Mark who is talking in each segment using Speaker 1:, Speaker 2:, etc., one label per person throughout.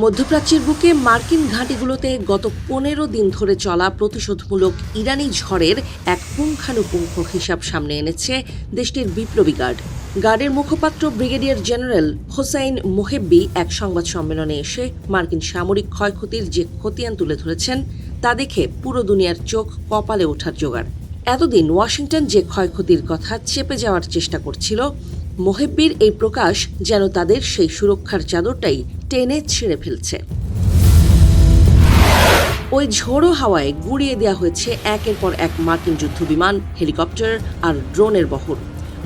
Speaker 1: মধ্যপ্রাচ্যের বুকে মার্কিন ঘাঁটিগুলোতে গত ১৫ দিন ধরে চলা প্রতিশোধমূলক ইরানি ঝড়ের এক পুঙ্খানুপুঙ্খ হিসাব সামনে এনেছে দেশটির বিপ্লবী গার্ডের মুখপাত্র ব্রিগেডিয়ার জেনারেল হোসাইন মোহেব্বি এক সংবাদ সম্মেলনে এসে মার্কিন সামরিক ক্ষয়ক্ষতির যে খতিয়ান তুলে ধরেছেন তা দেখে পুরো দুনিয়ার চোখ কপালে ওঠার জোগাড়। এতদিন ওয়াশিংটন যে ক্ষয়ক্ষতির কথা চেপে যাওয়ার চেষ্টা করছিল, মোহেব্বির এই প্রকাশ যেন তাদের সেই সুরক্ষার চাদরটাই টেনে ছিঁড়ে ফেলছে। ওই ঝোড়ো হাওয়ায় গুঁড়িয়ে দেওয়া হয়েছে একের পর এক মার্কিন যুদ্ধবিমান, হেলিকপ্টার আর ড্রোনের বহর।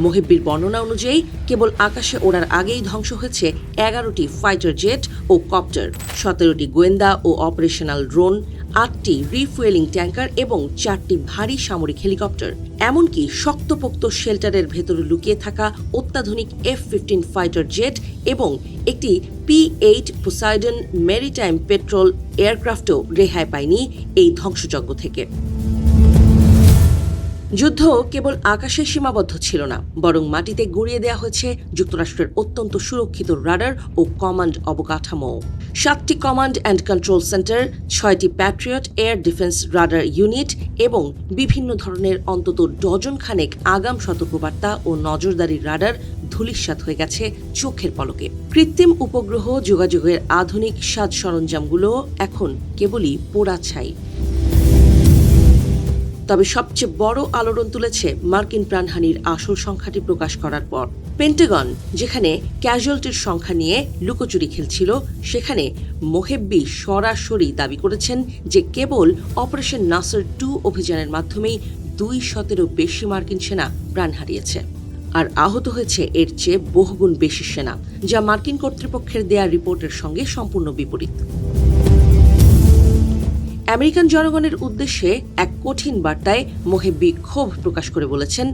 Speaker 1: মোহেব্বির বর্ণনা অনুযায়ী কেবল আকাশে ওড়ার আগেই ধ্বংস হয়েছে ১১টি ফাইটার জেট ও কপ্টার, ১৭টি গোয়েন্দা ও অপারেশনাল ড্রোন, ৮টি রিফুয়েলিং ট্যাঙ্কার এবং ৪টি ভারী সামরিক হেলিকপ্টার। এমনকি শক্তপোক্ত শেল্টারের ভেতরে লুকিয়ে থাকা অত্যাধুনিক F-15 ফাইটার জেট এবং একটি P-8 পোসাইডন মেরিটাইম পেট্রোল এয়ারক্রাফটও রেহাই পায়নি এই ধ্বংসযজ্ঞ থেকে। যুদ্ধ কেবল আকাশে সীমাবদ্ধ ছিল না, বরং মাটিতে গুঁড়িয়ে দেওয়া হয়েছে যুক্তরাষ্ট্রের অত্যন্ত সুরক্ষিত রাডার ও কমান্ড অবকাঠামো। ৭টি কমান্ড অ্যান্ড কন্ট্রোল সেন্টার, ৬টি Patriot air defence radar unit এবং বিভিন্ন ধরনের অন্তত ডজন খানেক আগাম সতর্কবার্তা ও নজরদারি রাডার ধূলিসাৎ হয়ে গেছে চোখের পলকে। কৃত্রিম উপগ্রহ যোগাযোগের আধুনিক সাজ সরঞ্জামগুলো এখন কেবলই পোড়া ছাই। তবে সবচেয়ে বড় আলোড়ন তুলেছে মার্কিন প্রাণহানির আসল সংখ্যাটি প্রকাশ করার পর। পেন্টাগন যেখানে ক্যাজুয়ালিটির সংখ্যা নিয়ে লুকোচুরি খেলছিল, সেখানে মোহেব্বি সরাসরি দাবি করেছেন যে কেবল অপারেশন নাসর 2 অভিযানের মাধ্যমেই ২০০-এরও বেশি মার্কিন সেনা প্রাণ হারিয়েছে। আর আহত হয়েছে এর চেয়ে বহুগুণ বেশি সেনা, যা মার্কিন কর্তৃপক্ষের দেয়া রিপোর্টের সঙ্গে সম্পূর্ণ বিপরীত। আমেরিকান জনগণের উদ্দেশ্যে এক কঠিন বার্তায় মোহেব্বি ক্ষোভ প্রকাশ করে বলেছেন,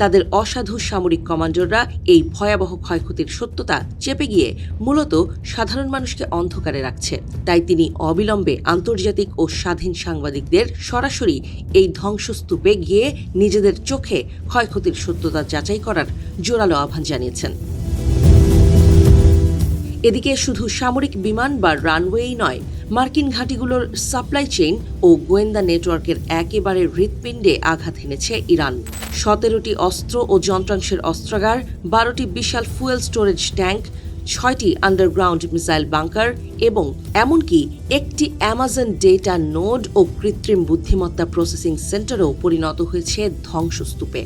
Speaker 1: তাদের অসাধু সামরিক কমান্ডাররা এই ভয়াবহ ক্ষয়ক্ষতির সত্যতা চেপে গিয়ে মূলত সাধারণ মানুষকে অন্ধকারে রাখছে। তাই তিনি অবিলম্বে আন্তর্জাতিক ও স্বাধীন সাংবাদিকদের সরাসরি এই ধ্বংসস্তূপে গিয়ে নিজেদের চোখে ক্ষয়ক্ষতির সত্যতা যাচাই করার জোরালো আহ্বান জানিয়েছেন। এদিকে শুধু সামরিক বিমান বা রানওয়েই নয়, মার্কিন ঘাঁটিগুলোর সাপ্লাই চেইন ও গোয়েন্দা নেটওয়ার্কের একেবারে হৃৎপিণ্ডে আঘাত এনেছে ইরান। ১৭টি অস্ত্র ও যন্ত্রাংশের অস্ত্রাগার, ১২টি বিশাল ফুয়েল স্টোরেজ ট্যাঙ্ক, ৬টি আন্ডারগ্রাউন্ড মিসাইল বাংকার এবং এমনকি একটি অ্যামাজন ডেটা নোড ও কৃত্রিম বুদ্ধিমত্তা প্রসেসিং সেন্টারও পরিণত হয়েছে ধ্বংসস্তূপে।